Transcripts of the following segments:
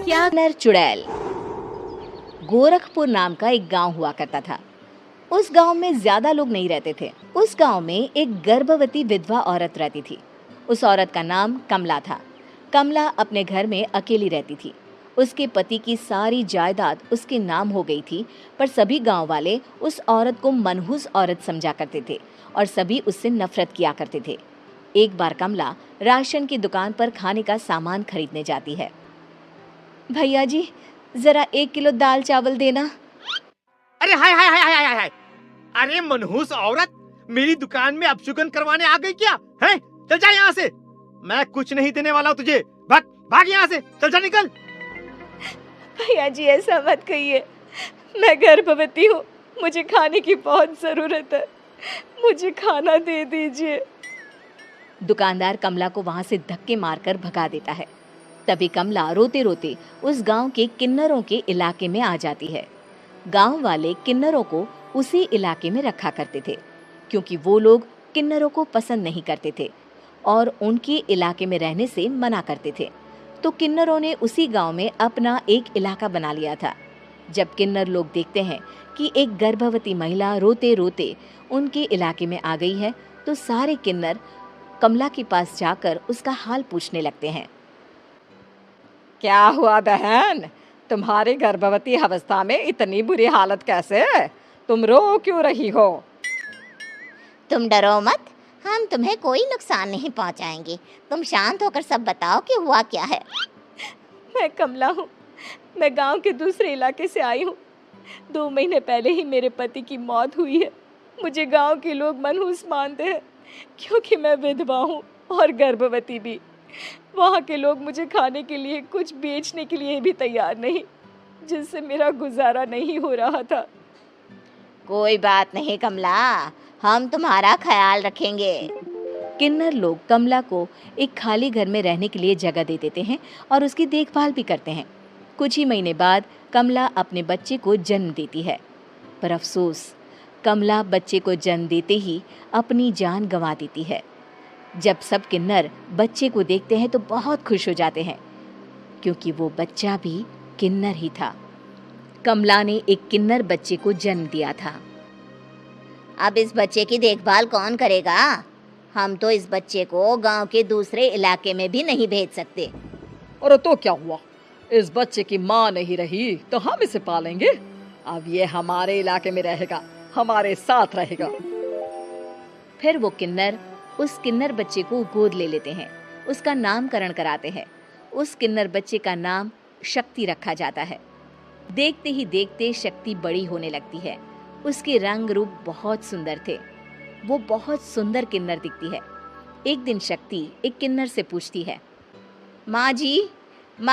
क्या नर चुड़ैल। गोरखपुर नाम का एक गांव हुआ करता था। उस गांव में ज्यादा लोग नहीं रहते थे। उस गांव में एक गर्भवती विधवा औरत रहती थी। उस औरत का नाम कमला था। कमला अपने घर में अकेली रहती थी। उसके पति की सारी जायदाद उसके नाम हो गई थी, पर सभी गांव वाले उस औरत को मनहूस औरत समझा करते थे और सभी उससे नफरत किया करते थे। एक बार कमला राशन की दुकान पर खाने का सामान खरीदने जाती है। भैया जी, जरा 1 किलो दाल चावल देना। अरे हाय हाय हाय हाय हाय हाय। अरे मनहूस औरत, मेरी दुकान में अपशुगन करवाने आ गई क्या है? चल जा यहाँ से, मैं कुछ नहीं देने वाला हूँ तुझे। भाग भाग यहाँ से, चल जा निकल। भैया जी, ऐसा मत कहिए, मैं गर्भवती हूँ, मुझे खाने की बहुत जरूरत है, मुझे खाना दे दीजिए। दुकानदार कमला को वहां से धक्के मारकर भगा देता है। तभी कमला रोते रोते उस गांव के किन्नरों के इलाके में आ जाती है। गांव वाले किन्नरों को उसी इलाके में रखा करते थे, क्योंकि वो लोग किन्नरों को पसंद नहीं करते थे और उनके इलाके में रहने से मना करते थे। तो किन्नरों ने उसी गांव में अपना एक इलाका बना लिया था। जब किन्नर लोग देखते हैं कि एक गर्भवती महिला रोते रोते उनके इलाके में आ गई है, तो सारे किन्नर कमला के पास जाकर उसका हाल पूछने लगते हैं। क्या हुआ बहन, तुम्हारी गर्भवती अवस्था में इतनी बुरी हालत कैसे? तुम रो क्यों रही हो? तुम डरो मत, हम तुम्हें कोई नुकसान नहीं पहुंचाएंगे। तुम शांत होकर सब बताओ कि हुआ क्या है। मैं कमला हूँ, मैं गांव के दूसरे इलाके से आई हूँ। 2 महीने पहले ही मेरे पति की मौत हुई है। मुझे गांव के लोग मनहूस मानते हैं, क्योंकि मैं विधवा हूँ और गर्भवती भी। वहाँ के लोग मुझे खाने के लिए कुछ बेचने के लिए भी तैयार नहीं, जिससे मेरा गुजारा नहीं हो रहा था। कोई बात नहीं कमला, हम तुम्हारा ख्याल रखेंगे। किन्नर लोग कमला को एक खाली घर में रहने के लिए जगह दे देते हैं और उसकी देखभाल भी करते हैं। कुछ ही महीने बाद कमला अपने बच्चे को जन्म देती है, पर अफसोस, कमला बच्चे को जन्म देते ही अपनी जान गंवा देती है। जब सब किन्नर बच्चे को देखते हैं तो बहुत खुश हो जाते हैं, क्योंकि वो बच्चा भी किन्नर ही था। कमला ने एक किन्नर बच्चे को जन्म दिया था। अब इस बच्चे की देखभाल कौन करेगा? हम तो इस बच्चे को गांव के दूसरे इलाके में भी नहीं भेज सकते। और तो क्या हुआ, इस बच्चे की माँ नहीं रही तो हम इसे पालेंगे। अब ये हमारे इलाके में रहेगा, हमारे साथ रहेगा। फिर वो किन्नर उस किन्नर बच्चे को गोद ले लेते हैं, उसका नामकरण कराते हैं। उस किन्नर बच्चे का नाम शक्ति रखा जाता है। देखते ही देखते शक्ति बड़ी होने लगती है। उसके रंग रूप बहुत सुंदर थे। वो बहुत सुंदर किन्नर दिखती है। एक दिन शक्ति एक किन्नर से पूछती है, माँ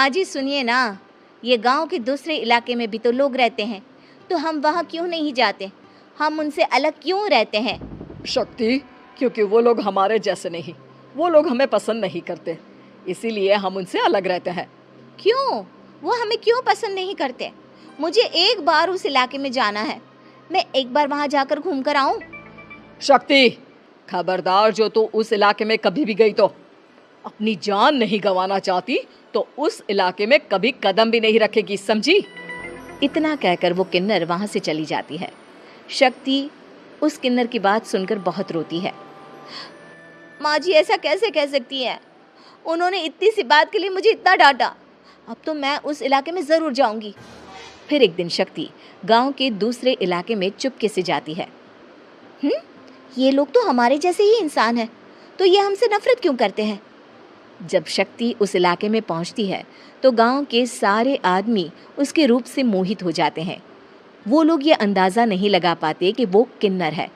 जी सुनिए ना, ये गांव के दूसरे इलाके में भी तो लोग रहते हैं, तो हम वहाँ क्यों नहीं जाते? हम उनसे अलग क्यों रहते हैं? शक्ति, क्योंकि वो लोग हमारे जैसे नहीं, वो लोग हमें पसंद नहीं करते, इसीलिए हम उनसे अलग रहते हैं। क्यों? वो हमें क्यों पसंद नहीं करते? मुझे एक बार उस इलाके में जाना है, मैं एक बार वहाँ जाकर घूम कर आऊँ। शक्ति, खबरदार, जो तू उस इलाके में कभी भी गई तो अपनी जान नहीं गंवाना चाहती तो उस इलाके में कभी कदम भी नहीं रखेगी, समझी? इतना कहकर वो किन्नर वहाँ से चली जाती है। शक्ति उस किन्नर की बात सुनकर बहुत रोती है। माँ जी, ऐसा कैसे कह सकती हैं? उन्होंने इतनी सी बात के लिए मुझे इतना डांटा। अब तो मैं उस इलाके में ज़रूर जाऊंगी। फिर एक दिन शक्ति गांव के दूसरे इलाके में चुपके से जाती है। ये लोग तो हमारे जैसे ही इंसान हैं, तो ये हमसे नफरत क्यों करते हैं? जब शक्ति उस इलाके में पहुंचती है तो गांव के सारे आदमी उसके रूप से मोहित हो जाते हैं। वो लोग ये अंदाज़ा नहीं लगा पाते कि वो किन्नर है।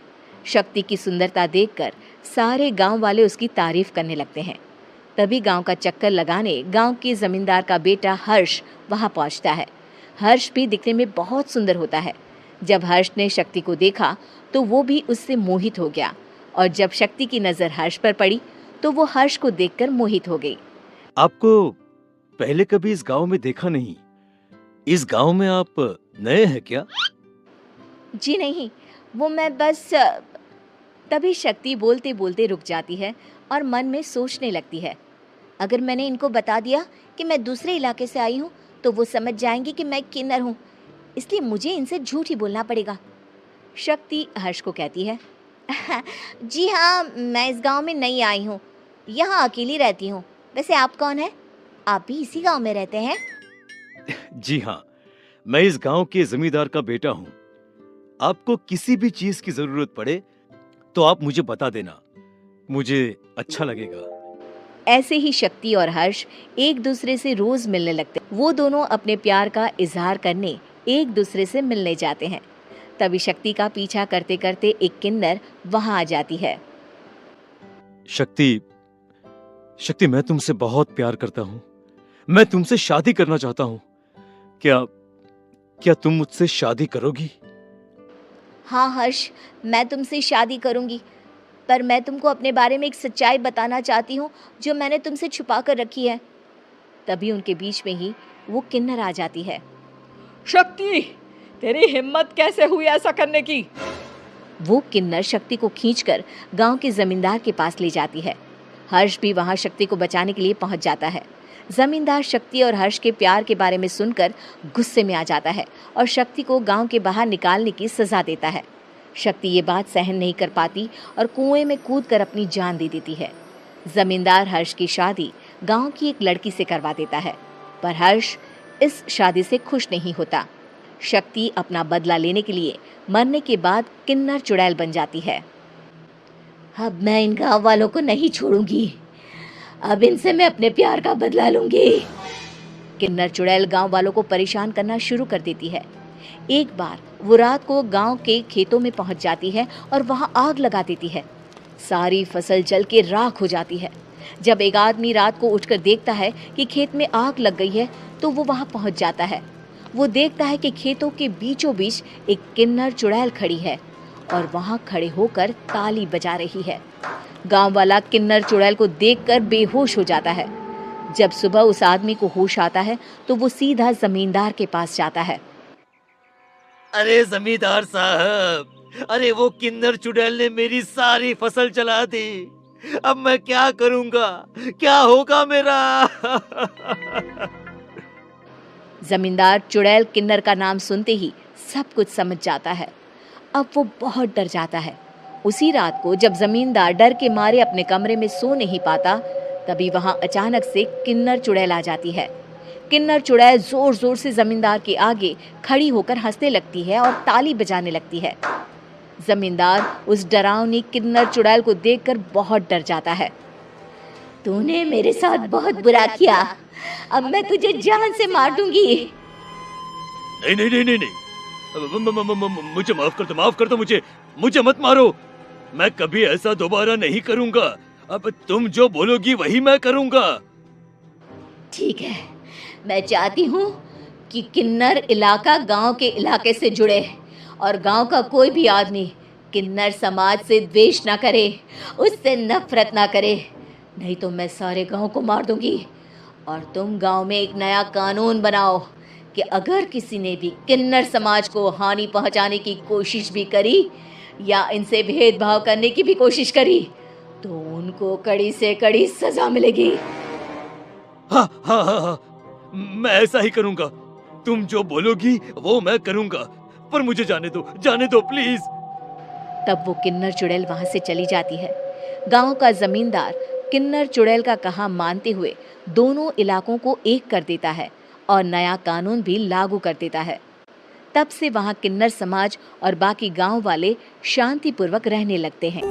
शक्ति की सुंदरता देखकर सारे गांव वाले उसकी तारीफ करने लगते हैं। तभी गांव का चक्कर लगाने गांव के जमींदार का बेटा हर्ष वहां पहुंचता है। हर्ष भी दिखने में बहुत सुंदर होता है। जब हर्ष ने शक्ति को देखा तो वो भी उससे मोहित हो गया, और जब शक्ति की नज़र हर्ष पर पड़ी तो वो हर्ष को देखकर मोहित हो गई। आपको पहले कभी इस गांव में देखा नहीं। इस गांव में आप नए हैं क्या? जी नहीं, वो मैं बस। तभी शक्ति बोलते बोलते रुक जाती है और मन में सोचने लगती है, अगर मैंने इनको बता दिया कि मैं दूसरे इलाके से आई हूँ, तो वो समझ जाएंगे कि मैं किन्नर हूँ, इसलिए मुझे इनसे झूठ ही बोलना पड़ेगा। शक्ति हर्ष को कहती है, जी हाँ, मैं इस गांव में नई आई हूँ, यहाँ अकेली रहती हूँ। वैसे आप कौन है? आप भी इसी गांव में रहते हैं? जी हाँ, मैं इस गांव के जमींदार का बेटा हूँ। आपको किसी भी चीज की जरूरत पड़े तो आप मुझे बता देना, मुझे अच्छा लगेगा। ऐसे ही शक्ति और हर्ष एक दूसरे से रोज मिलने लगते। वो दोनों अपने प्यार का इजहार करने एक दूसरे से मिलने जाते हैं। तभी शक्ति का पीछा करते करते एक किन्नर वहां आ जाती है। शक्ति, मैं तुमसे बहुत प्यार करता हूँ। मैं तुमसे शादी करना चाहता हूँ। क्या तुम मुझसे शादी करोगी? हाँ हर्ष, मैं तुमसे शादी करूँगी, पर मैं तुमको अपने बारे में एक सच्चाई बताना चाहती हूँ जो मैंने तुमसे छुपा कर रखी है। तभी उनके बीच में ही वो किन्नर आ जाती है। शक्ति, तेरी हिम्मत कैसे हुई ऐसा करने की? वो किन्नर शक्ति को खींचकर गांव के जमींदार के पास ले जाती है। हर्ष भी वहां शक्ति को बचाने के लिए पहुंच जाता है। जमींदार शक्ति और हर्ष के प्यार के बारे में सुनकर गुस्से में आ जाता है और शक्ति को गांव के बाहर निकालने की सजा देता है। शक्ति ये बात सहन नहीं कर पाती और कुएं में कूदकर अपनी जान दे देती है। जमींदार हर्ष की शादी गांव की एक लड़की से करवा देता है, पर हर्ष इस शादी से खुश नहीं होता। शक्ति अपना बदला लेने के लिए मरने के बाद किन्नर चुड़ैल बन जाती है। अब मैं इन गाँव वालों को नहीं छोड़ूंगी, अब इनसे मैं अपने प्यार का बदला लूंगी। किन्नर चुड़ैल गांव वालों को परेशान करना शुरू कर देती है। एक बार वो रात को गांव के खेतों में पहुंच जाती है और वहां आग लगा देती है। सारी फसल जल के राख हो जाती है। जब एक आदमी रात को उठकर देखता है कि खेत में आग लग गई है तो वो वहां पहुंच जाता है। वो देखता है कि खेतों के बीचों बीच एक किन्नर चुड़ैल खड़ी है और वहां खड़े होकर ताली बजा रही है। गांव वाला किन्नर चुड़ैल को देखकर बेहोश हो जाता है। जब सुबह उस आदमी को होश आता है तो वो सीधा जमींदार के पास जाता है। अरे जमींदार साहब, अरे वो किन्नर चुड़ैल ने मेरी सारी फसल जला दी। अब मैं क्या करूंगा? क्या होगा मेरा? जमींदार चुड़ैल किन्नर का नाम सुनते ही सब कुछ समझ जाता है। अब वो बहुत डर जाता है। उसी रात को जब जमींदार डर के मारे अपने कमरे में सो नहीं पाता, तभी वहां अचानक से किन्नर चुड़ैल आ जाती है। किन्नर चुड़ैल जोर जोर से जमींदार के आगे खड़ी होकर हंसने लगती है और ताली बजाने लगती है। जमींदार उस डरावनी किन्नर चुड़ैल को देखकर बहुत डर जाता है। तूने मेरे साथ बहुत बुरा किया, अब मैं तुझे जान से मार दूंगी। नहीं नहीं नहीं नहीं नहीं, मुझे माफ कर दो, मुझे मत मारो। मैं कभी ऐसा दोबारा नहीं करूंगा। अब तुम जो बोलोगी वही मैं करूंगा। ठीक है, मैं चाहती हूँ कि किन्नर इलाका गांव के इलाके से जुड़े और गांव का कोई भी आदमी किन्नर समाज से द्वेष ना करे, उससे नफरत ना करे, नहीं तो मैं सारे गांव को मार दूंगी। और तुम गांव में एक नया कानून बनाओ कि अगर किसी ने भी किन्नर समाज को हानि पहुंचाने की कोशिश भी करी या इनसे भेदभाव करने की भी कोशिश करी तो उनको कड़ी से कड़ी सजा मिलेगी। हाँ हाँ हाँ हाँ, मैं ऐसा ही करूंगा। तुम जो बोलोगी वो मैं करूंगा, पर मुझे जाने दो प्लीज। तब वो किन्नर चुड़ैल वहां से चली जाती है। गांव का जमींदार किन्नर चुड़ैल का कहा मानते हुए दोनों इलाकों को एक कर देता है और नया कानून भी लागू कर देता है। तब से वहां किन्नर समाज और बाकी गांव वाले शांतिपूर्वक रहने लगते हैं।